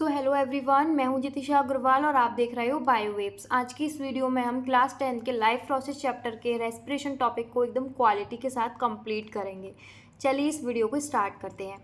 Hello everyone, मैं हूं जितिशा अग्रवाल और आप देख रहे हो बायोवेव्स। आज की इस वीडियो में हम क्लास 10 के लाइफ प्रोसेस चैप्टर के रेस्पिरेशन टॉपिक को एकदम क्वालिटी के साथ कंप्लीट करेंगे। चलिए इस वीडियो को स्टार्ट करते हैं।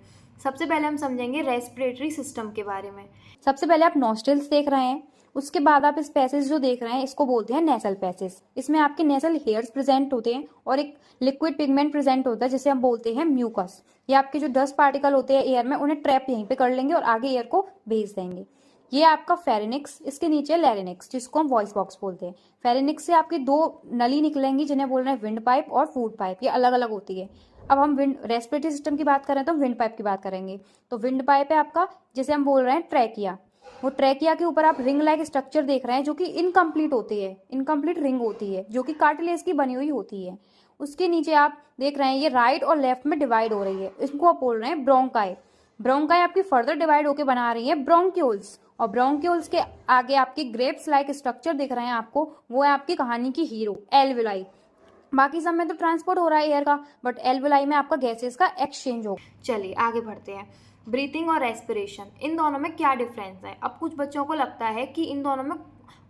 सबसे पहले हम समझेंगे रेस्पिरेटरी सिस्टम के बारे में। सबसे पहले आप नॉस्ट्रिल्स देख रहे हैं, उसके बाद आप इस पैसेज जो देख रहे हैं इसको बोलते हैं नेसल पैसेज। इसमें आपके नेसल हेयर्स प्रेजेंट होते हैं और एक लिक्विड पिगमेंट प्रेजेंट होता है जिसे हम बोलते हैं म्यूकस। ये आपके जो डस्ट पार्टिकल होते हैं एयर में उन्हें ट्रैप यहीं पे कर लेंगे और आगे एयर को भेज देंगे। ये आपका फेरिनिक्स, इसके नीचे लैरिनिक्स जिसको हम वॉइस बॉक्स बोलते हैं। फेरिनिक्स से आपकी दो नली निकलेंगी जिन्हें बोल रहे हैं विंड पाइप और फूड पाइप, ये अलग अलग होती है। अब हम विंड रेस्पिरेटरी सिस्टम की बात करें तो विंड पाइप की बात करेंगे। तो विंड पाइप है आपका जिसे हम बोल रहे हैं ट्रैकिया। वो ट्रैकिया के ऊपर आप रिंग लाइक स्ट्रक्चर देख रहे हैं जो कि इनकम्प्लीट होती है, इनकम्प्लीट रिंग होती है जो कि कार्टिलेज की बनी हुई होती है। उसके नीचे आप देख रहे हैं ये राइट और लेफ्ट में डिवाइड हो रही है, इसको आप बोल रहे हैं ब्रोंकाई। ब्रोंकाई आपकी फर्दर डिवाइड होकर बना रही है ब्रोंक्यूल्स, और ब्रोंक्यूल्स के आगे आपकी ग्रेप्स लाइक स्ट्रक्चर दिख रहे हैं आपको, वो है आपकी कहानी की हीरो एल्विलाई। बाकी सब में तो ट्रांसपोर्ट हो रहा है एयर का, बट एल्विलाई में आपका गैसेस का एक्सचेंज हो। चलिए आगे बढ़ते हैं। ब्रीथिंग और रेस्पिरेशन, इन दोनों में क्या डिफरेंस है? अब कुछ बच्चों को लगता है कि इन दोनों में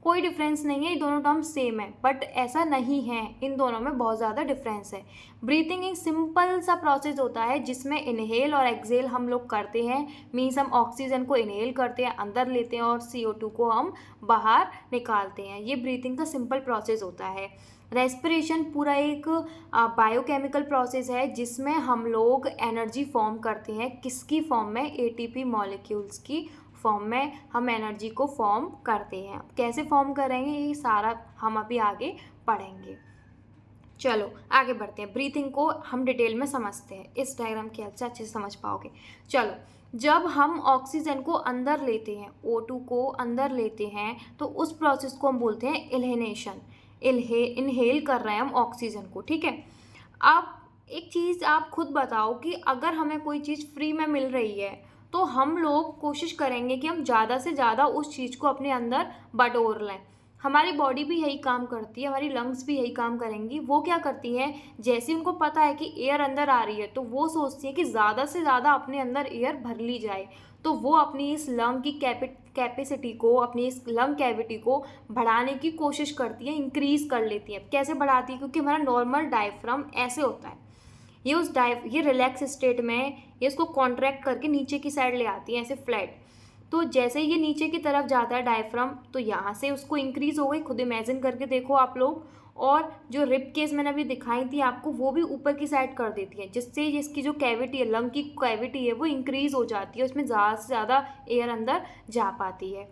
कोई डिफरेंस नहीं है, ये दोनों टर्म सेम है, बट ऐसा नहीं है। इन दोनों में बहुत ज़्यादा डिफरेंस है। ब्रीथिंग एक सिंपल सा प्रोसेस होता है जिसमें इनहेल और एक्सेल हम लोग करते हैं। मीन्स हम ऑक्सीजन को इनहेल करते हैं, अंदर लेते हैं, और CO2 को हम बाहर निकालते हैं। ये ब्रीथिंग का सिंपल प्रोसेस होता है। रेस्पिरेशन पूरा एक बायोकेमिकल प्रोसेस है जिसमें हम लोग एनर्जी फॉर्म करते हैं। किसकी फॉर्म में? ATP मॉलिक्यूल्स की फॉर्म में हम एनर्जी को फॉर्म करते हैं। कैसे फॉर्म करेंगे ये सारा हम अभी आगे पढ़ेंगे। चलो आगे बढ़ते हैं। ब्रीथिंग को हम डिटेल में समझते हैं, इस डायग्राम की हेल्प से अच्छे से समझ पाओगे। चलो, जब हम ऑक्सीजन को अंदर लेते हैं, O2 को अंदर लेते हैं, तो उस प्रोसेस को हम बोलते हैं इल्हेनेशन। इनहेल कर रहे हैं हम ऑक्सीजन को, ठीक है। अब एक चीज़ आप खुद बताओ कि अगर हमें कोई चीज़ फ्री में मिल रही है तो हम लोग कोशिश करेंगे कि हम ज़्यादा से ज़्यादा उस चीज़ को अपने अंदर बटोर लें। हमारी बॉडी भी यही काम करती है, हमारी लंग्स भी यही काम करेंगी। वो क्या करती हैं, जैसे उनको पता है कि एयर अंदर आ रही है तो वो सोचती है कि ज़्यादा से ज़्यादा अपने अंदर एयर भर ली जाए। तो वो अपनी इस लंग की कैपेसिटी को, अपनी इस लंग कैविटी को बढ़ाने की कोशिश करती है, इंक्रीज़ कर लेती है। कैसे बढ़ाती है? क्योंकि हमारा नॉर्मल डायफ्राम ऐसे होता है, ये रिलैक्स स्टेट में ये इसको कॉन्ट्रैक्ट करके नीचे की साइड ले आती है, ऐसे फ्लैट। तो जैसे ये नीचे की तरफ जाता है डायफ्राम, तो यहाँ से उसको इंक्रीज हो गई, खुद इमेजिन करके देखो आप लोग। और जो रिब केस मैंने अभी दिखाई थी आपको, वो भी ऊपर की साइड कर देती है, जिससे इसकी जो कैविटी है, लंग की कैविटी है, वो इंक्रीज हो जाती है, उसमें ज़्यादा से ज़्यादा एयर अंदर जा पाती है।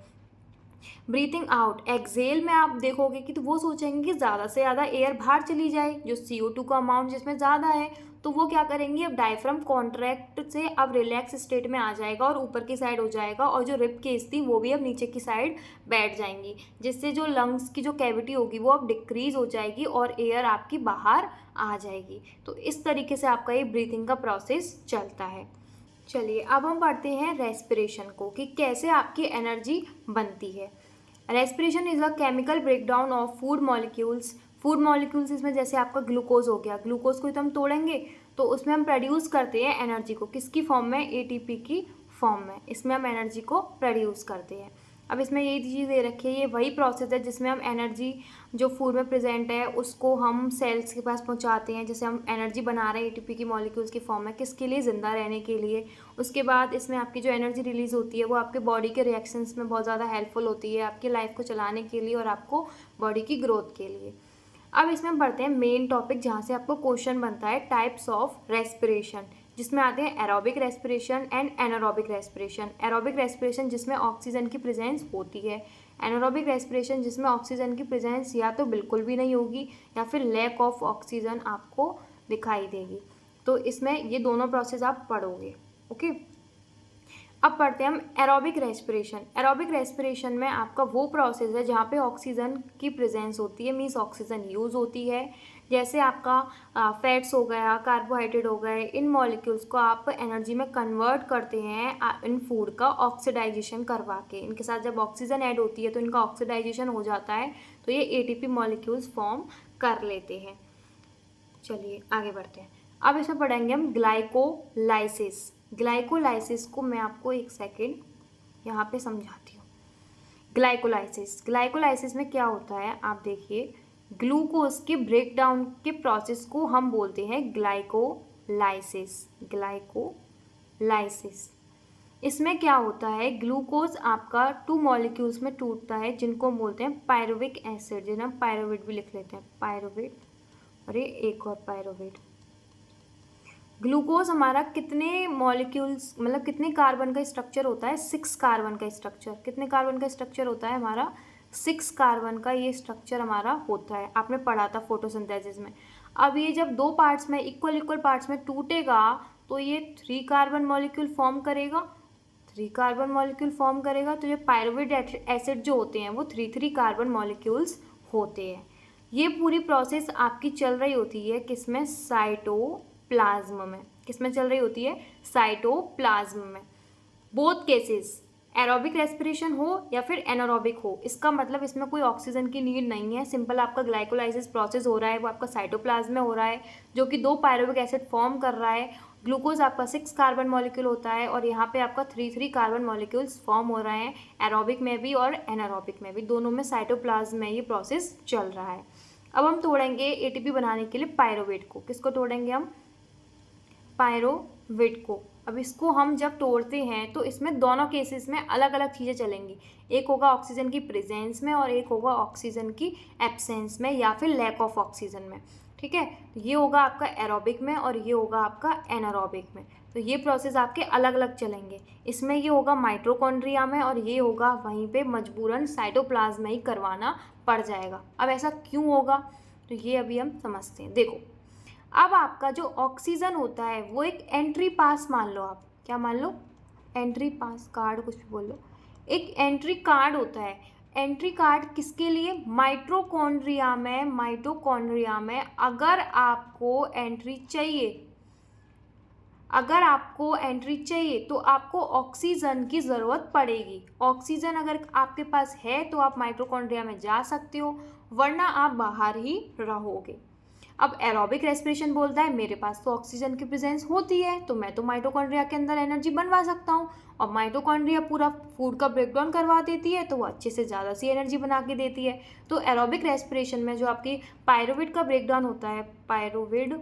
ब्रीथिंग आउट, एक्सेल में आप देखोगे कि तो वो सोचेंगे कि ज़्यादा से ज़्यादा एयर बाहर चली जाए, जो CO2 का अमाउंट जिसमें ज़्यादा है। तो वो क्या करेंगे, अब डायफ्राम कॉन्ट्रैक्ट से अब रिलैक्स स्टेट में आ जाएगा और ऊपर की साइड हो जाएगा, और जो रिब केस थी वो भी अब नीचे की साइड बैठ जाएंगी, जिससे जो लंग्स की जो कैविटी होगी वो अब डिक्रीज हो जाएगी और एयर आपकी बाहर आ जाएगी। तो इस तरीके से आपका ये ब्रीथिंग का प्रोसेस चलता है। चलिए अब हम पढ़ते हैं रेस्पिरेशन को, कि कैसे आपकी एनर्जी बनती है। Respiration is a chemical breakdown of food molecules. Food molecules इसमें जैसे आपका ग्लूकोज हो गया, ग्लूकोज को तो हम तोड़ेंगे तो उसमें हम प्रोड्यूस करते हैं एनर्जी को, किसकी फॉर्म में? ATP की फॉर्म में। इसमें हम एनर्जी को प्रोड्यूस करते हैं। अब इसमें यही चीज़ दे रखी है, ये वही प्रोसेस है जिसमें हम एनर्जी जो फूड में प्रेजेंट है उसको हम सेल्स के पास पहुंचाते हैं। जैसे हम एनर्जी बना रहे हैं ATP की मॉलिक्यूल्स की फॉर्म में, किसके लिए? ज़िंदा रहने के लिए। उसके बाद इसमें आपकी जो एनर्जी रिलीज़ होती है वो आपके बॉडी के रिएक्शंस में बहुत ज़्यादा हेल्पफुल होती है, आपकी लाइफ को चलाने के लिए और आपको बॉडी की ग्रोथ के लिए। अब इसमें बढ़ते हैं मेन टॉपिक जहाँ से आपको क्वेश्चन बनता है, टाइप्स ऑफ रेस्पिरेशन, जिसमें आते हैं aerobic respiration and anaerobic respiration. Aerobic respiration जिसमें ऑक्सीजन की प्रेजेंस होती है, एनारोबिक रेस्पिरेशन जिसमें ऑक्सीजन की प्रेजेंस या तो बिल्कुल भी नहीं होगी या फिर लैक ऑफ ऑक्सीजन आपको दिखाई देगी। तो इसमें ये दोनों प्रोसेस आप पढ़ोगे, ओके। अब पढ़ते हैं हम एरोबिक रेस्पिरेशन। एरोबिक रेस्पिरेशन में आपका वो प्रोसेस है जहाँ पे ऑक्सीजन की प्रेजेंस होती है, मीन्स ऑक्सीजन यूज़ होती है। जैसे आपका फैट्स हो गया, कार्बोहाइड्रेट हो गए, इन मॉलिक्यूल्स को आप एनर्जी में कन्वर्ट करते हैं इन फूड का ऑक्सीडाइजेशन करवा के। इनके साथ जब ऑक्सीजन ऐड होती है तो इनका ऑक्सीडाइजेशन हो जाता है, तो ये ATP मॉलिक्यूल्स फॉर्म कर लेते हैं। चलिए आगे बढ़ते हैं। अब इसमें पढ़ेंगे हम ग्लाइकोलाइसिस। ग्लाइकोलाइसिस को मैं आपको एक सेकेंड यहाँ पे समझाती हूँ। ग्लाइकोलाइसिस में क्या होता है आप देखिए, ग्लूकोज के ब्रेक डाउन के प्रोसेस को हम बोलते हैं ग्लाइकोलाइसिस। इसमें क्या होता है, ग्लूकोज आपका 2 मॉलिक्यूल्स में टूटता है जिनको हम बोलते हैं पायरुविक एसिड, जिन्हें हम पायरुवेट भी लिख लेते हैं, पायरुवेट, और ये एक और पायरुवेट। ग्लूकोज हमारा कितने मॉलिक्यूल्स मतलब कितने कार्बन का स्ट्रक्चर होता है, 6 कार्बन का स्ट्रक्चर। कितने कार्बन का स्ट्रक्चर होता है हमारा, 6 कार्बन का ये स्ट्रक्चर हमारा होता है, आपने पढ़ा था फोटोसिंथेसिस में। अब ये जब 2 पार्ट्स में इक्वल पार्ट्स में टूटेगा तो ये 3 कार्बन मॉलिक्यूल फॉर्म करेगा, 3 कार्बन मॉलिक्यूल फॉर्म करेगा। तो ये पायरुवेट एसिड जो होते हैं वो 3 कार्बन मॉलिक्यूल्स होते हैं। ये पूरी प्रोसेस आपकी चल रही होती है किसमें, साइटोप्लाज्म में। किसमें चल रही होती है, साइटोप्लाज्म में। बोथ केसेस, एरोबिक रेस्पिरेशन हो या फिर एनारोबिक हो, इसका मतलब इसमें कोई ऑक्सीजन की नीड नहीं है। सिंपल आपका ग्लाइकोलाइसिस प्रोसेस हो रहा है, वो आपका साइटोप्लाज्म में हो रहा है, जो कि 2 पायरुविक एसिड फॉर्म कर रहा है। ग्लूकोज आपका 6 कार्बन मॉलिक्यूल होता है और यहाँ पे आपका 3 कार्बन मॉलिक्यूल्स फॉर्म हो रहे हैं, एरोबिक में भी और एनारोबिक में भी, दोनों में साइटोप्लाज्म में ये प्रोसेस चल रहा है। अब हम तोड़ेंगे एटीपी बनाने के लिए पायरुवेट को। किसको तोड़ेंगे हम, पायरुवेट को। अब इसको हम जब तोड़ते हैं तो इसमें दोनों केसेस में अलग अलग चीज़ें चलेंगी, एक होगा ऑक्सीजन की प्रेजेंस में और एक होगा ऑक्सीजन की एब्सेंस में या फिर लैक ऑफ ऑक्सीजन में। ठीक है, ये होगा आपका एरोबिक में और ये होगा आपका एनारोबिक में। तो ये प्रोसेस आपके अलग अलग चलेंगे। इसमें ये होगा माइटोकॉन्ड्रिया में और ये होगा वहीं पे मजबूरन साइटोप्लाज्म में ही करवाना पड़ जाएगा। अब ऐसा क्यों होगा, तो ये अभी हम समझते हैं। देखो, अब आपका जो ऑक्सीजन होता है वो एक एंट्री पास मान लो, आप क्या मान लो, एंट्री पास कार्ड, कुछ भी बोल लो, एक एंट्री कार्ड होता है। एंट्री कार्ड किसके लिए, माइटोकॉन्ड्रिया में अगर आपको एंट्री चाहिए तो आपको ऑक्सीजन की ज़रूरत पड़ेगी। ऑक्सीजन अगर आपके पास है तो आप माइटोकॉन्ड्रिया में जा सकते हो, वरना आप बाहर ही रहोगे। अब एरोबिक रेस्पिरेशन बोलता है मेरे पास तो ऑक्सीजन की प्रेजेंस होती है तो मैं तो माइटोकॉन्ड्रिया के अंदर एनर्जी बनवा सकता हूँ, और माइटोकॉन्ड्रिया पूरा फूड का ब्रेकडाउन करवा देती है तो वो अच्छे से ज़्यादा सी एनर्जी बना के देती है। तो एरोबिक रेस्पिरेशन में जो आपकी पायरुवेट का ब्रेकडाउन होता है, पायरुवेट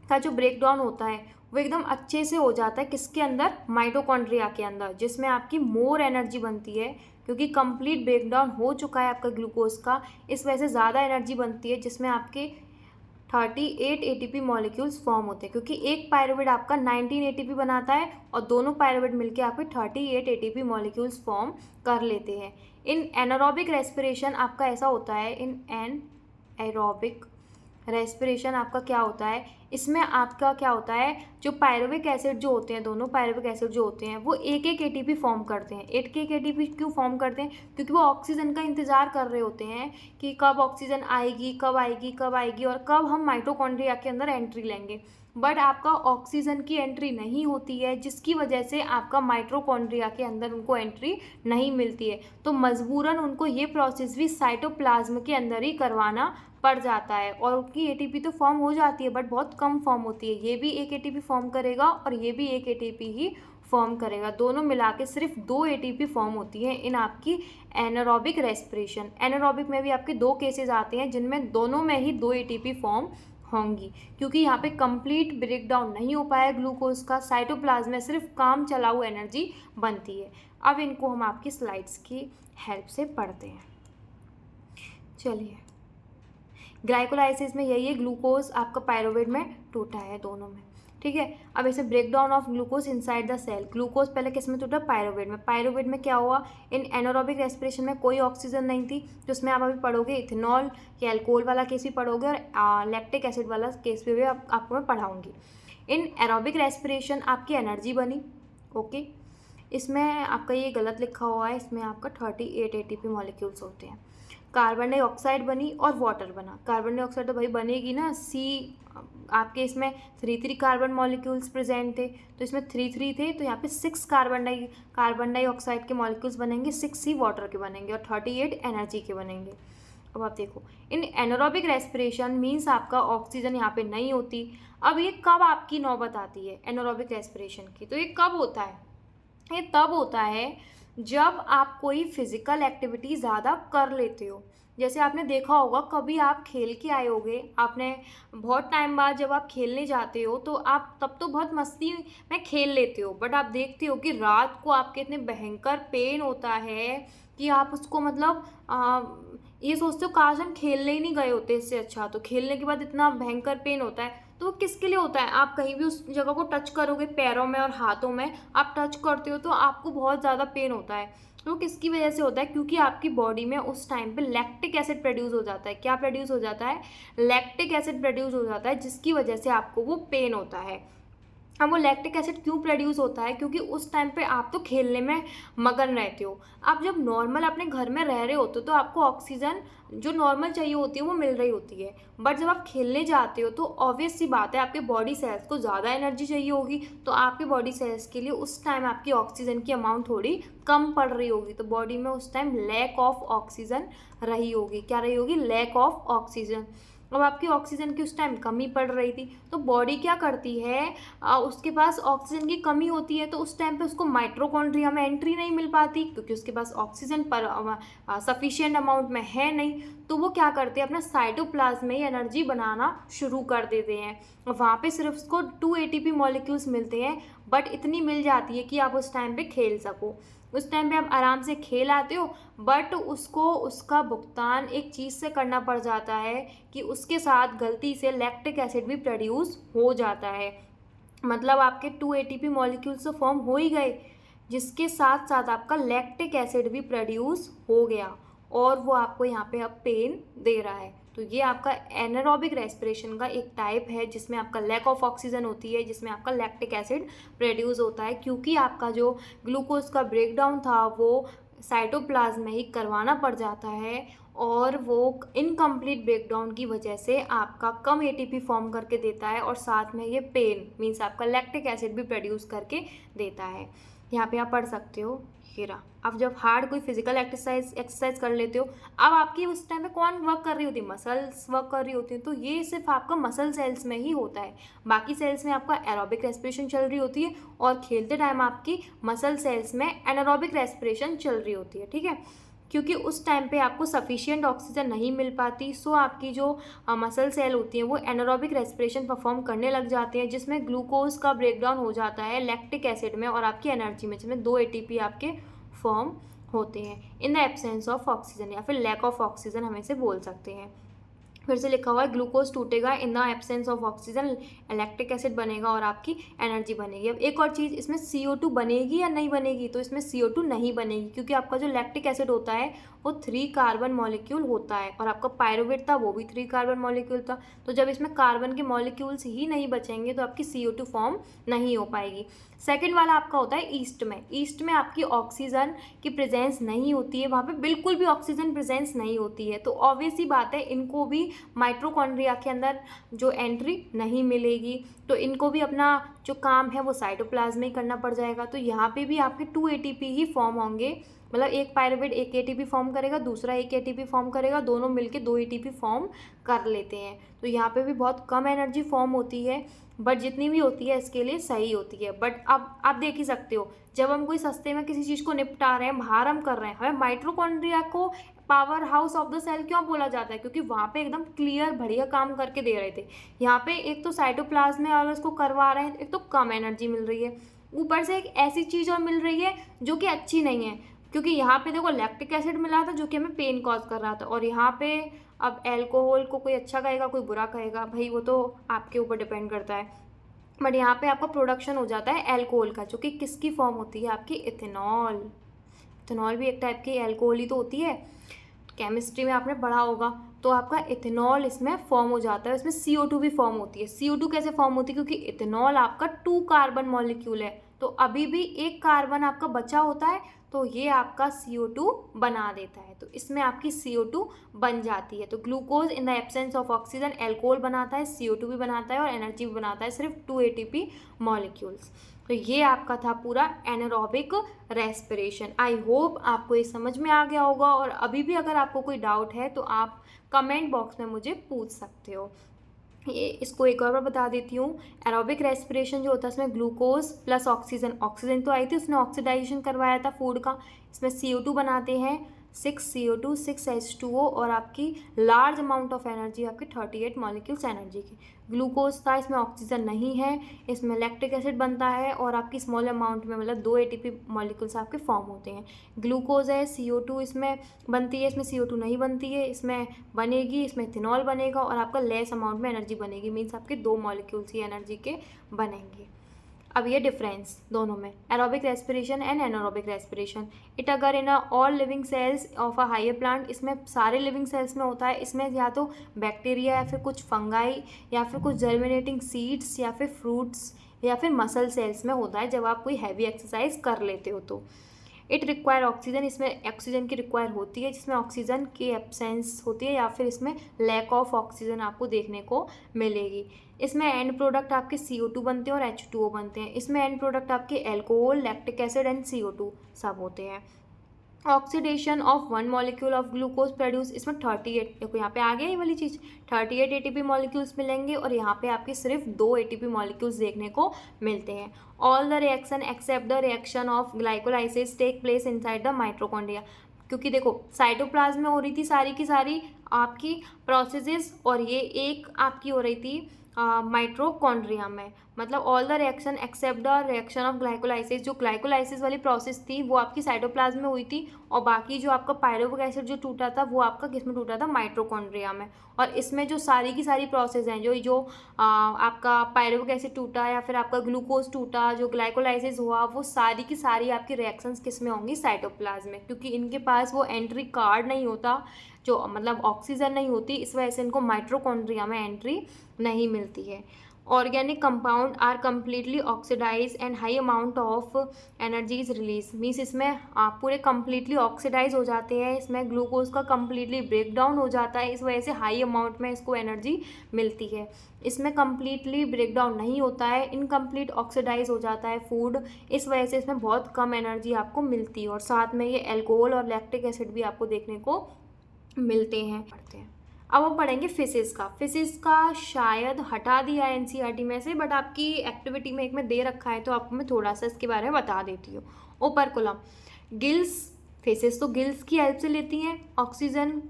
का जो ब्रेकडाउन होता है वो एकदम अच्छे से हो जाता है किसके अंदर, माइटोकॉन्ड्रिया के अंदर, जिसमें आपकी मोर एनर्जी बनती है क्योंकि कंप्लीट ब्रेकडाउन हो चुका है आपका ग्लूकोज का, इस वजह से ज़्यादा एनर्जी बनती है, जिसमें आपके 38 एटीपी मॉलिक्यूल्स फॉर्म होते हैं। क्योंकि एक पायरुवेट आपका 19 एटीपी बनाता है और दोनों पायरुवेट मिलकर आपके 38 एटीपी मॉलिक्यूल्स फॉर्म कर लेते हैं। इन एनारोबिक रेस्पिरेशन आपका ऐसा होता है, इन एनारोबिक रेस्पिरेशन आपका क्या होता है, इसमें आपका क्या होता है, जो पायरुविक एसिड जो होते हैं, दोनों पायरुविक एसिड जो होते हैं वो एक एटीपी फॉर्म करते हैं। एक एटीपी क्यों फॉर्म करते हैं, क्योंकि वो ऑक्सीजन का इंतज़ार कर रहे होते हैं कि कब ऑक्सीजन आएगी और कब हम माइटोकॉन्ड्रिया के अंदर एंट्री लेंगे। बट आपका ऑक्सीजन की एंट्री नहीं होती है, जिसकी वजह से आपका माइटोकॉन्ड्रिया के अंदर उनको एंट्री नहीं मिलती है, तो मजबूरन उनको ये प्रोसेस भी साइटोप्लाज्म के अंदर ही करवाना पड़ जाता है। और उनकी एटीपी तो फॉर्म हो जाती है बट बहुत कम फॉर्म होती है, ये भी एक एटीपी फॉर्म करेगा और ये भी एक एटीपी ही फॉर्म करेगा, दोनों मिला के सिर्फ 2 एटीपी फॉर्म होती है इन आपकी एनारोबिक रेस्पिरेशन। एनारोबिक में भी आपके 2 केसेस आते हैं जिनमें दोनों में ही 2 एटीपी फॉर्म होंगी, क्योंकि यहाँ पे कंप्लीट ब्रेकडाउन नहीं हो पाया ग्लूकोज का, साइटोप्लाज्म में सिर्फ काम चलाऊ एनर्जी बनती है। अब इनको हम आपकी स्लाइड्स की हेल्प से पढ़ते हैं। चलिए, ग्लाइकोलाइसिस में यही है, ग्लूकोज आपका पायरुवेट में टूटा है दोनों में, ठीक है। अब ऐसे breakdown of glucose inside the cell, glucose पहले किस में टूटा, पायरुवेट में। पायरुवेट में क्या हुआ, इन एनारोबिक रेस्पिरेशन में कोई ऑक्सीजन नहीं थी, जिसमें आप अभी पढ़ोगे इथेनॉल या अल्कोहल वाला केस भी पढ़ोगे और लैक्टिक एसिड वाला केस भी आपको मैं पढ़ाऊँगी। इन एरोबिक रेस्पिरेशन आपकी एनर्जी बनी, ओके। इसमें आपका ये गलत लिखा हुआ है, इसमें आपका 38 एटीपी मॉलिक्यूल्स होते हैं। कार्बन डाइऑक्साइड बनी और वाटर बना। कार्बन डाइऑक्साइड तो भाई बनेगी ना, सी आपके इसमें 3 कार्बन मॉलिक्यूल्स प्रेजेंट थे, तो इसमें 3 थे, तो यहाँ पे 6 कार्बन डाइऑक्साइड के मॉलिक्यूल्स बनेंगे, 6 ही वाटर के बनेंगे और 38 एनर्जी के बनेंगे। अब आप देखो, इन एनारोबिक रेस्पिरेशन मीन्स आपका ऑक्सीजन यहाँ पे नहीं होती। अब ये कब आपकी नौबत आती है एनारोबिक रेस्पिरेशन की, तो ये कब होता है, ये तब होता है जब आप कोई फिजिकल एक्टिविटी ज़्यादा कर लेते हो। जैसे आपने देखा होगा, कभी आप खेल के आए होगे, आपने बहुत टाइम बाद जब आप खेलने जाते हो तो आप तब तो बहुत मस्ती में खेल लेते हो, बट आप देखते हो कि रात को आपके इतने भयंकर पेन होता है कि आप उसको मतलब ये सोचते हो काश हम खेलने ही नहीं गए होते इससे अच्छा। तो खेलने के बाद इतना भयंकर पेन होता है, तो वो किसके लिए होता है? आप कहीं भी उस जगह को टच करोगे, पैरों में और हाथों में आप टच करते हो तो आपको बहुत ज़्यादा पेन होता है। तो किसकी वजह से होता है? क्योंकि आपकी बॉडी में उस टाइम पे लैक्टिक एसिड प्रोड्यूस हो जाता है। क्या प्रोड्यूस हो जाता है? लैक्टिक एसिड प्रोड्यूस हो जाता है, जिसकी वजह से आपको वो पेन होता है। अब वो लैक्टिक एसिड क्यों प्रोड्यूस होता है? क्योंकि उस टाइम पे आप तो खेलने में मगन रहते हो। आप जब नॉर्मल अपने घर में रह रहे होते हो तो आपको ऑक्सीजन जो नॉर्मल चाहिए होती है वो मिल रही होती है, बट जब आप खेलने जाते हो तो ऑब्वियस सी बात है आपके बॉडी सेल्स को ज़्यादा एनर्जी चाहिए होगी, तो आपके बॉडी सेल्स के लिए उस टाइम आपकी ऑक्सीजन की अमाउंट थोड़ी कम पड़ रही होगी, तो बॉडी में उस टाइम लैक ऑफ ऑक्सीजन रही होगी। क्या रही होगी? Lack of oxygen. अब आपकी ऑक्सीजन की उस टाइम कमी पड़ रही थी, तो बॉडी क्या करती है, उसके पास ऑक्सीजन की कमी होती है, तो उस टाइम पे उसको माइटोकॉन्ड्रिया में एंट्री नहीं मिल पाती क्योंकि उसके पास ऑक्सीजन पर सफिशिएंट अमाउंट में है नहीं। तो वो क्या करते हैं, अपना साइटोप्लाज्म में एनर्जी बनाना शुरू कर देते हैं। वहाँ पे सिर्फ उसको 2 एटीपी मॉलिक्यूल्स मिलते हैं, बट इतनी मिल जाती है कि आप उस टाइम पे खेल सको। उस टाइम पे आप आराम से खेल आते हो, बट उसको उसका भुगतान एक चीज़ से करना पड़ जाता है कि उसके साथ गलती से लैक्टिक एसिड भी प्रोड्यूस हो जाता है। मतलब आपके 2 एटीपी मॉलिक्यूल्स तो फॉर्म हो ही गए, जिसके साथ साथ आपका लैक्टिक एसिड भी प्रोड्यूस हो गया और वो आपको यहाँ पे अब पेन दे रहा है। तो ये आपका एनारोबिक रेस्पिरेशन का एक टाइप है जिसमें आपका लैक ऑफ ऑक्सीजन होती है, जिसमें आपका लैक्टिक एसिड प्रोड्यूस होता है, क्योंकि आपका जो ग्लूकोज का ब्रेकडाउन था वो साइटोप्लाज्म में ही करवाना पड़ जाता है, और वो इनकम्प्लीट ब्रेकडाउन की वजह से आपका कम एटीपी फॉर्म करके देता है, और साथ में ये पेन मीन्स आपका लैक्टिक एसिड भी प्रोड्यूस करके देता है। यहाँ पे आप पढ़ सकते हो हीरा। अब जब हार्ड कोई फिजिकल एक्सरसाइज कर लेते हो, अब आपकी उस टाइम पे कौन वर्क कर रही होती है? मसल्स वर्क कर रही होती हैं। तो ये सिर्फ आपका मसल सेल्स में ही होता है, बाकी सेल्स में आपका एरोबिक रेस्पिरेशन चल रही होती है, और खेलते टाइम आपकी मसल सेल्स में एनारोबिक रेस्पिरेशन चल रही होती है। ठीक है, क्योंकि उस टाइम पे आपको सफिशिएंट ऑक्सीजन नहीं मिल पाती, सो आपकी जो मसल सेल होती हैं वो एनारोबिक रेस्पिरेशन परफॉर्म करने लग जाते हैं, जिसमें ग्लूकोज का ब्रेकडाउन हो जाता है लैक्टिक एसिड में और आपकी एनर्जी में, जिसमें 2 एटीपी आपके फॉर्म होते हैं in the absence of oxygen, या फिर लैक ऑफ ऑक्सीजन हम इसे बोल सकते हैं। फिर से लिखा हुआ है ग्लूकोज टूटेगा in the absence of oxygen, lactic acid बनेगा और आपकी एनर्जी बनेगी। अब एक और चीज़, इसमें CO2 बनेगी या नहीं बनेगी? तो इसमें CO2 नहीं बनेगी, क्योंकि आपका जो लैक्टिक एसिड होता है वो 3 कार्बन मॉलिक्यूल होता है, और आपका पायरुवेट था वो भी 3 कार्बन मॉलिक्यूल था। तो जब इसमें कार्बन के मॉलिक्यूल्स ही नहीं बचेंगे तो आपकी CO2 फॉर्म नहीं हो पाएगी। सेकेंड वाला आपका होता है ईस्ट में। ईस्ट में आपकी ऑक्सीजन की प्रेजेंस नहीं होती है, वहाँ पे बिल्कुल भी ऑक्सीजन प्रेजेंस नहीं होती है, तो ऑब्वियस ही बात है इनको भी माइटोकॉन्ड्रिया के अंदर जो एंट्री नहीं मिलेगी, तो इनको भी अपना जो काम है वो साइटोप्लाज्म में ही करना पड़ जाएगा। तो यहाँ पे भी आपके 2 एटीपी ही फॉर्म होंगे, मतलब एक पायरुवेट 1 एटीपी फॉर्म करेगा, दूसरा 1 एटीपी फॉर्म करेगा, दोनों मिलके 2 एटीपी फॉर्म कर लेते हैं। तो यहाँ पे भी बहुत कम एनर्जी फॉर्म होती है, बट जितनी भी होती है इसके लिए सही होती है। बट अब आप देख ही सकते हो, जब हम कोई सस्ते में किसी चीज़ को निपटा रहे हैं, बाहर हम कर रहे हैं, हमें माइटोकॉन्ड्रिया को power house of the cell क्यों बोला जाता है? क्योंकि वहाँ पे एकदम क्लियर बढ़िया काम करके दे रहे थे। यहाँ पे एक तो साइटोप्लाज्म में अगर इसको करवा रहे हैं, एक तो कम एनर्जी मिल रही है, ऊपर से एक ऐसी चीज़ और मिल रही है जो कि अच्छी नहीं है, क्योंकि यहाँ पे देखो लैक्टिक एसिड मिला था जो कि हमें पेन कॉज कर रहा था, और यहाँ पे अब एल्कोहल को कोई अच्छा कहेगा कोई बुरा कहेगा, भाई वो तो आपके ऊपर डिपेंड करता है। बट यहाँ पे आपका प्रोडक्शन हो जाता है एल्कोहल का, जो कि किसकी फॉर्म होती है? आपकी इथेनॉल। इथेनॉल भी एक टाइप की एल्कोहल ही तो होती है, केमिस्ट्री में आपने पढ़ा होगा। तो आपका इथेनॉल इसमें फॉर्म हो जाता है, इसमें CO2 भी फॉर्म होती है। CO2 कैसे फॉर्म होती है? क्योंकि इथेनॉल आपका 2 कार्बन मॉलिक्यूल है, तो अभी भी एक कार्बन आपका बचा होता है, तो ये आपका CO2 बना देता है, तो इसमें आपकी CO2 बन जाती है। तो glucose in the absence of oxygen alcohol बनाता है, CO2 भी बनाता है और एनर्जी भी बनाता है, सिर्फ 2 एटीपी मॉलिक्यूल्स। तो ये आपका था पूरा एनारोबिक रेस्पिरेशन। आई होप आपको ये समझ में आ गया होगा, और अभी भी अगर आपको कोई डाउट है तो आप कमेंट बॉक्स में मुझे पूछ सकते हो। ये इसको एक और बार बता देती हूँ, एरोबिक रेस्पिरेशन जो होता है उसमें ग्लूकोज प्लस ऑक्सीजन, ऑक्सीजन तो आई थी, उसने ऑक्सीडाइजेशन करवाया था फूड का, इसमें CO2 बनाते हैं 6 CO2 6 H2O और आपकी लार्ज अमाउंट ऑफ एनर्जी आपकी 38 मॉलिक्यूल्स एनर्जी की। ग्लूकोज था, इसमें ऑक्सीजन नहीं है, इसमें लैक्टिक एसिड बनता है और आपकी स्मॉल अमाउंट में मतलब 2 ATP मॉलिक्यूल्स आपके फॉर्म होते हैं। ग्लूकोज है, CO2 इसमें बनती है, इसमें CO2 नहीं बनती है, इसमें बनेगी, इसमें इथेनॉल बनेगा और आपका लेस अमाउंट में एनर्जी बनेगी, मीन्स आपके 2 मॉलिक्यूल्स ही एनर्जी के बनेंगे। अब ये डिफरेंस दोनों में, aerobic respiration and anaerobic respiration. It अगर in all living cells of a higher plant, इसमें सारे लिविंग सेल्स में होता है। इसमें या तो बैक्टीरिया या फिर कुछ फंगाई या फिर कुछ जर्मिनेटिंग सीड्स या फिर फ्रूट्स या फिर मसल सेल्स में होता है जब आप कोई हैवी एक्सरसाइज कर लेते हो तो। इट रिक्वायर ऑक्सीजन, इसमें ऑक्सीजन की रिक्वायर होती है, जिसमें ऑक्सीजन की एब्सेंस होती है या फिर इसमें लैक ऑफ ऑक्सीजन आपको देखने को मिलेगी। इसमें एंड प्रोडक्ट आपके CO2 बनते हैं और H2O बनते हैं। इसमें एंड प्रोडक्ट आपके alcohol, lactic acid and CO2 सब होते हैं। Oxidation of 1 molecule of glucose produce, इसमें 38, देखो यहाँ पे आ गया ये वाली चीज़, 38 ATP मॉलिक्यूल्स मिलेंगे और यहाँ पे आपके सिर्फ 2 ATP मॉलिक्यूल्स देखने को मिलते हैं। All the reaction except the reaction of glycolysis take place inside the mitochondria, क्योंकि देखो साइटोप्लाज्म में हो रही थी सारी की सारी आपकी प्रोसेसेस और ये एक आपकी हो रही थी माइटोकॉन्ड्रिया में। मतलब all the reaction except the reaction of glycolysis, जो ग्लाइकोलाइसिस वाली प्रोसेस थी वो आपकी साइटोप्लाज्म में हुई थी और बाकी जो आपका पायरुविक एसिड जो टूटा था वो आपका किस में टूटा था, माइटोकॉन्ड्रिया में। और इसमें जो सारी की सारी प्रोसेस हैं, जो आपका पायरुविक एसिड टूटा या फिर आपका ग्लूकोज टूटा, जो ग्लाइकोलाइसिस हुआ, वो सारी की सारी आपकी रिएक्शंस किस में होंगी, साइटोप्लाज्म में, क्योंकि इनके पास वो एंट्री कार्ड नहीं होता, जो मतलब ऑक्सीजन नहीं होती, इस वजह से इनको माइटोकॉन्ड्रिया में एंट्री नहीं मिलती है। Organic compound are completely oxidise and high amount of energy is release, means इसमें आप पूरे कम्प्लीटली ऑक्सीडाइज हो जाते हैं, इसमें ग्लूकोज का कम्प्लीटली ब्रेक डाउन हो जाता है, इस वजह से हाई अमाउंट में इसको एनर्जी मिलती है। इसमें कम्प्लीटली ब्रेक डाउन नहीं होता है, इनकम्प्लीट ऑक्सीडाइज हो जाता है फूड, इस वजह से इसमें बहुत कम एनर्जी आपको मिलती है और साथ में ये एल्कोहल और लैक्टिक एसिड भी आपको देखने को मिलते हैं पढ़ते हैं। अब हम पढ़ेंगे फिशिस का। फिशिस का शायद हटा दिया है NCERT में से, बट आपकी एक्टिविटी में एक में दे रखा है तो आपको मैं थोड़ा सा इसके बारे में बता देती हूँ। ओपरकुलम, गिल्स, फिशिस तो गिल्स की हेल्प से लेती हैं ऑक्सीजन।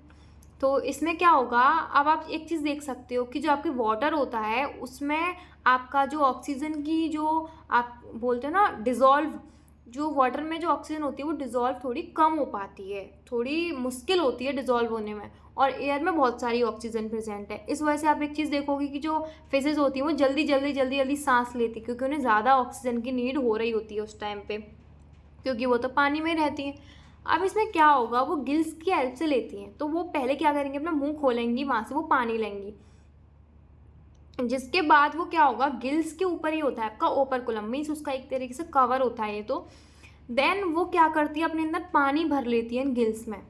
तो इसमें क्या होगा, अब आप एक चीज़ देख सकते हो कि जो आपकी वाटर होता है उसमें आपका जो ऑक्सीजन की जो आप बोलते हो ना डिज़ोल्व, जो वाटर में जो ऑक्सीजन होती है वो डिज़ोल्व थोड़ी कम हो पाती है, थोड़ी मुश्किल होती है डिज़ोल्व होने में, और एयर में बहुत सारी ऑक्सीजन प्रेजेंट है। इस वजह से आप एक चीज़ देखोगे कि जो फिशेज होती हैं वो जल्दी जल्दी सांस लेती है, क्योंकि उन्हें ज़्यादा ऑक्सीजन की नीड हो रही होती है उस टाइम पे, क्योंकि वो तो पानी में रहती हैं। अब इसमें क्या होगा, वो गिल्स की हेल्प से लेती हैं, तो वो पहले क्या करेंगे, अपना मुँह खोलेंगी, वहाँ से वो पानी लेंगी, जिसके बाद वो क्या होगा, गिल्स के ऊपर ही होता है आपका ओपरकुलम, मीन्स उसका एक तरीके से कवर होता है ये। तो देन वो क्या करती है, अपने अंदर पानी भर लेती है इन गिल्स में।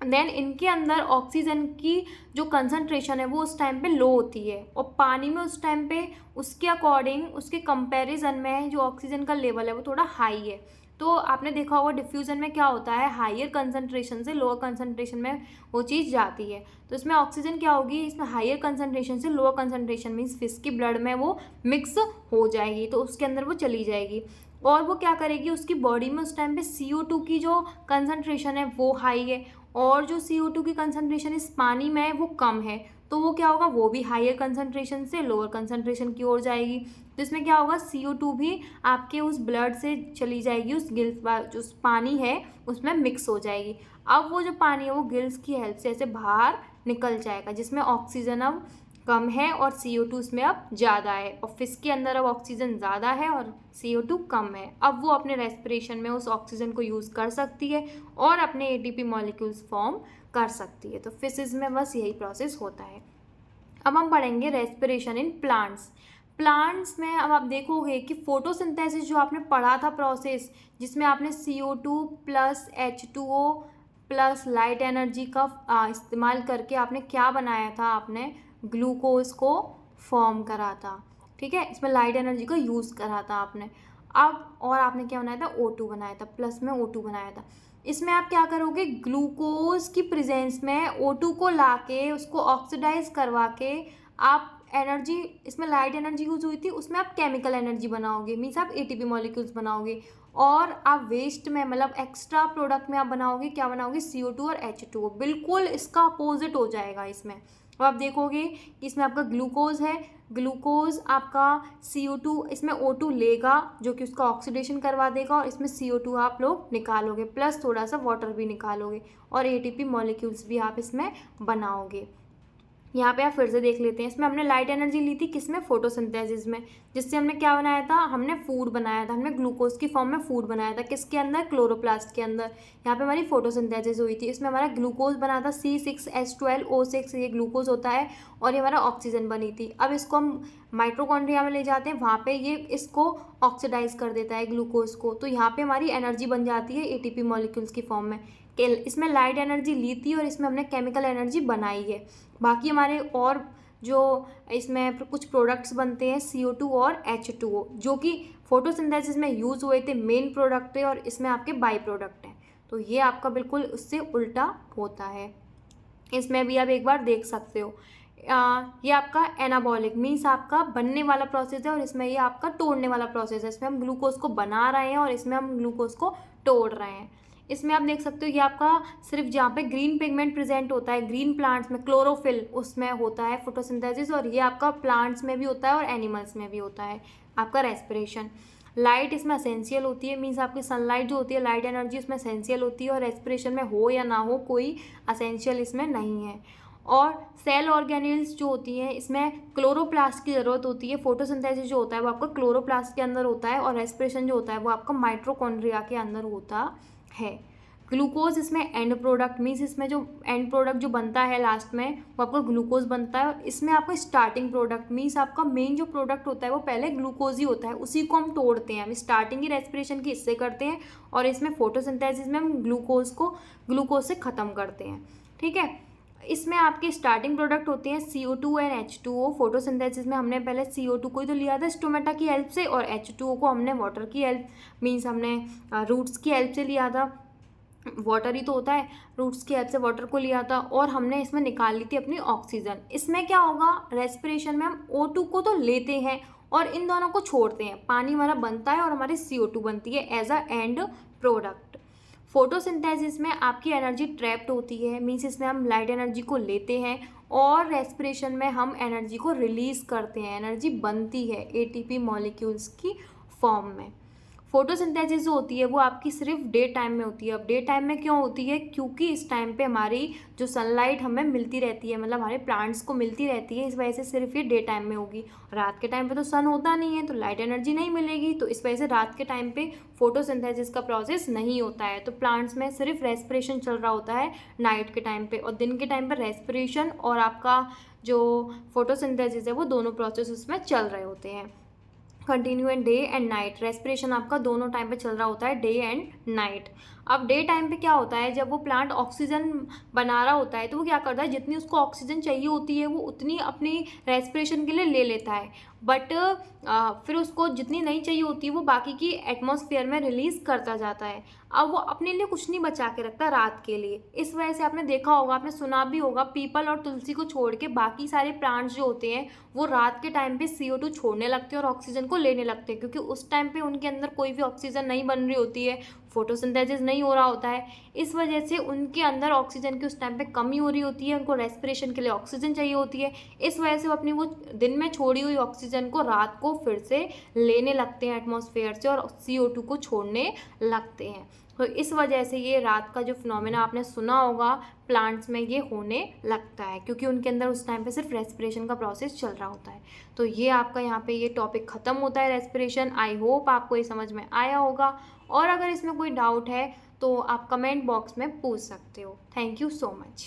देन इनके अंदर ऑक्सीजन की जो कंसंट्रेशन है वो उस टाइम पे लो होती है, और पानी में उस टाइम पे उसके अकॉर्डिंग, उसके कंपैरिजन में जो ऑक्सीजन का लेवल है वो थोड़ा हाई है। तो आपने देखा होगा डिफ्यूज़न में क्या होता है, हायर कंसंट्रेशन से लोअर कंसंट्रेशन में वो चीज़ जाती है। तो इसमें ऑक्सीजन क्या होगी, इसमें हायर कंसंट्रेशन से लोअर कंसंट्रेशन, मीन्स फिश की ब्लड में वो मिक्स हो जाएगी, तो उसके अंदर वो चली जाएगी। और वो क्या करेगी, उसकी बॉडी में उस टाइम पे CO2 की जो कंसंट्रेशन है वो हाई है, और जो CO2 की कंसंट्रेशन इस पानी में है वो कम है, तो वो क्या होगा, वो भी हायर कंसंट्रेशन से लोअर कंसंट्रेशन की ओर जाएगी। तो इसमें क्या होगा, CO2 भी आपके उस ब्लड से चली जाएगी, उस गिल्स जो पानी है उसमें मिक्स हो जाएगी। अब वो जो पानी है वो गिल्स की हेल्प से ऐसे बाहर निकल जाएगा, जिसमें ऑक्सीजन अब कम है और CO2 इसमें अब ज़्यादा है, और फिश के अंदर अब ऑक्सीजन ज़्यादा है और CO2 कम है। अब वो अपने रेस्पिरेशन में उस ऑक्सीजन को यूज़ कर सकती है और अपने ATP मॉलिक्यूल्स फॉर्म कर सकती है। तो फिशेस में बस यही प्रोसेस होता है। अब हम पढ़ेंगे रेस्पिरेशन इन प्लांट्स। प्लांट्स में अब आप देखोगे कि फोटोसिंथेसिस जो आपने पढ़ा था प्रोसेस, जिसमें आपने CO2 plus H2O plus light energy का इस्तेमाल करके आपने क्या बनाया था, आपने ग्लूकोज को फॉर्म करा था, ठीक है, इसमें लाइट एनर्जी का यूज़ करा था आपने। अब और आपने क्या बनाया था, O2 बनाया था, प्लस में O2 बनाया था। इसमें आप क्या करोगे, ग्लूकोज की प्रेजेंस में O2 को लाके उसको ऑक्सीडाइज करवा के आप एनर्जी, इसमें लाइट एनर्जी यूज़ हुई थी, उसमें आप केमिकल एनर्जी बनाओगे, मीन्स आप ATP मॉलिक्यूल्स बनाओगे, और आप वेस्ट में मतलब एक्स्ट्रा प्रोडक्ट में आप बनाओगे, क्या बनाओगे, CO2 और H2O। बिल्कुल इसका अपोजिट हो जाएगा इसमें। अब आप देखोगे कि इसमें आपका ग्लूकोज है, ग्लूकोज आपका CO2 इसमें O2 लेगा जो कि उसका ऑक्सीडेशन करवा देगा, और इसमें CO2 आप लोग निकालोगे, प्लस थोड़ा सा वाटर भी निकालोगे, और ATP मॉलिक्यूल्स भी आप इसमें बनाओगे। यहाँ पे आप फिर से देख लेते हैं, इसमें हमने लाइट एनर्जी ली थी किसमें, फोटोसिंथेसिस में, जिससे हमने क्या बनाया था, हमने फूड बनाया था, हमने ग्लूकोज की फॉर्म में फूड बनाया था, किसके अंदर, क्लोरोप्लास्ट के अंदर। यहाँ पे हमारी फोटोसिंथेसिस हुई थी, इसमें हमारा ग्लूकोज बना था C6H12O6, ये ग्लूकोज होता है, और ये हमारा ऑक्सीजन बनी थी। अब इसको हम माइटोकॉन्ड्रिया में ले जाते हैं, वहाँ पे ये इसको ऑक्सीडाइज कर देता है ग्लूकोज को, तो यहाँ पे हमारी एनर्जी बन जाती है ATP मॉलिक्यूल्स की फॉर्म में। इसमें लाइट एनर्जी ली थी और इसमें हमने केमिकल एनर्जी बनाई है। बाकी हमारे और जो इसमें कुछ प्रोडक्ट्स बनते हैं CO2 और H2O, जो कि फोटोसिंथेसिस में यूज़ हुए थे, मेन प्रोडक्ट है, और इसमें आपके बाई प्रोडक्ट हैं। तो ये आपका बिल्कुल उससे उल्टा होता है। इसमें भी आप एक बार देख सकते हो। ये आपका एनाबॉलिक मीन्स आपका बनने वाला प्रोसेस है, और इसमें ये आपका तोड़ने वाला प्रोसेस है। इसमें हम ग्लूकोज को बना रहे हैं और इसमें हम ग्लूकोज को तोड़ रहे हैं। इसमें आप देख सकते हो ये आपका सिर्फ जहाँ पे ग्रीन पिगमेंट प्रेजेंट होता है, ग्रीन प्लांट्स में क्लोरोफिल, उसमें होता है फोटोसिंथेसिस, और ये आपका प्लांट्स में भी होता है और एनिमल्स में भी होता है आपका रेस्पिरेशन। लाइट इसमें असेंशियल होती है, मीन्स आपकी सनलाइट जो होती है, लाइट एनर्जी उसमें असेंशियल होती है, और रेस्पिरेशन में हो या ना हो कोई असेंशियल इसमें नहीं है। और सेल ऑर्गेनेल्स जो होती हैं, इसमें क्लोरोप्लास्ट की ज़रूरत होती है। फोटोसिंथेसिस जो होता है वो आपका क्लोरोप्लास्ट के अंदर होता है, और रेस्पिरेशन जो होता है वो आपका माइटोकॉन्ड्रिया के अंदर होता है। ग्लूकोज इसमें एंड प्रोडक्ट, मीन्स इसमें जो एंड प्रोडक्ट जो बनता है लास्ट में वो आपका ग्लूकोज बनता है, और इसमें आपका स्टार्टिंग प्रोडक्ट, मीन्स आपका मेन जो प्रोडक्ट होता है वो पहले ग्लूकोज ही होता है, उसी को हम तोड़ते हैं। हम स्टार्टिंग ही रेस्पिरेशन की इससे करते हैं, और इसमें फोटोसिंथेसिस में हम ग्लूकोज से ख़त्म करते हैं। ठीक है, इसमें आपके स्टार्टिंग प्रोडक्ट होते हैं CO2 एंड H2O। फोटोसिंथेसिस में हमने पहले CO2 को ही तो लिया था स्टोमेटा की हेल्प से, और H2O को हमने वाटर की हेल्प, मीन्स हमने रूट्स की हेल्प से लिया था। वाटर ही तो होता है, रूट्स की हेल्प से वाटर को लिया था, और हमने इसमें निकाल ली थी अपनी ऑक्सीजन। इसमें क्या होगा, रेस्पिरेशन में हम O2 को तो लेते हैं और इन दोनों को छोड़ते हैं, पानी हमारा बनता है और हमारी CO2 बनती है as a end product. Photosynthesis में आपकी एनर्जी ट्रैप्ड होती है, मीन्स इसमें हम लाइट एनर्जी को लेते हैं, और रेस्पिरेशन में हम एनर्जी को रिलीज़ करते हैं, एनर्जी बनती है ATP मॉलिक्यूल्स की फॉर्म में। फोटोसिंथेसिस जो होती है वो आपकी सिर्फ डे टाइम में होती है। अब डे टाइम में क्यों होती है, क्योंकि इस टाइम पे हमारी जो सनलाइट हमें मिलती रहती है, मतलब हमारे प्लांट्स को मिलती रहती है, इस वजह से सिर्फ ये डे टाइम में होगी। रात के टाइम पे तो सन होता नहीं है, तो लाइट एनर्जी नहीं मिलेगी, तो इस वजह से रात के टाइम पे फोटोसिंथेसिस का प्रोसेस नहीं होता है। तो प्लांट्स में सिर्फ रेस्पिरेशन चल रहा होता है नाइट के टाइम पे, और दिन के टाइम पर रेस्पिरेशन और आपका जो फोटोसिंथेसिस है वो दोनों प्रोसेस उसमें चल रहे होते हैं। Continue and day and night, respiration आपका दोनों टाइम पे चल रहा होता है, डे एंड नाइट। अब डे टाइम पे क्या होता है, जब वो प्लांट ऑक्सीजन बना रहा होता है तो वो क्या करता है, जितनी उसको ऑक्सीजन चाहिए होती है वो उतनी अपनी रेस्पिरेशन के लिए ले लेता है, बट फिर उसको जितनी नहीं चाहिए होती है वो बाकी की एटमॉस्फेयर में रिलीज़ करता जाता है। अब वो अपने लिए कुछ नहीं बचा के रखता रात के लिए। इस वजह से आपने देखा होगा, आपने सुना भी होगा, पीपल और तुलसी को छोड़ के बाकी सारे प्लांट्स जो होते हैं वो रात के टाइम पे CO2 छोड़ने लगते हैं और ऑक्सीजन को लेने लगते हैं, क्योंकि उस टाइम पे उनके अंदर कोई भी ऑक्सीजन नहीं बन रही होती है, फोटोसिंथेसिस नहीं हो रहा होता है। इस वजह से उनके अंदर ऑक्सीजन की उस टाइम पे कमी हो रही होती है, उनको रेस्पिरेशन के लिए ऑक्सीजन चाहिए होती है। इस वजह से वो अपनी वो दिन में छोड़ी हुई ऑक्सीजन को रात को फिर से लेने लगते हैं एटमॉस्फेयर से, और CO2 को छोड़ने लगते हैं। तो इस वजह से ये रात का जो फिनोमेना आपने सुना होगा प्लांट्स में, ये होने लगता है, क्योंकि उनके अंदर उस टाइम पे सिर्फ रेस्पिरेशन का प्रोसेस चल रहा होता है। तो ये आपका यहाँ पे ये टॉपिक ख़त्म होता है, रेस्पिरेशन। आई होप आपको ये समझ में आया होगा, और अगर इसमें कोई डाउट है तो आप कमेंट बॉक्स में पूछ सकते हो। Thank you so much.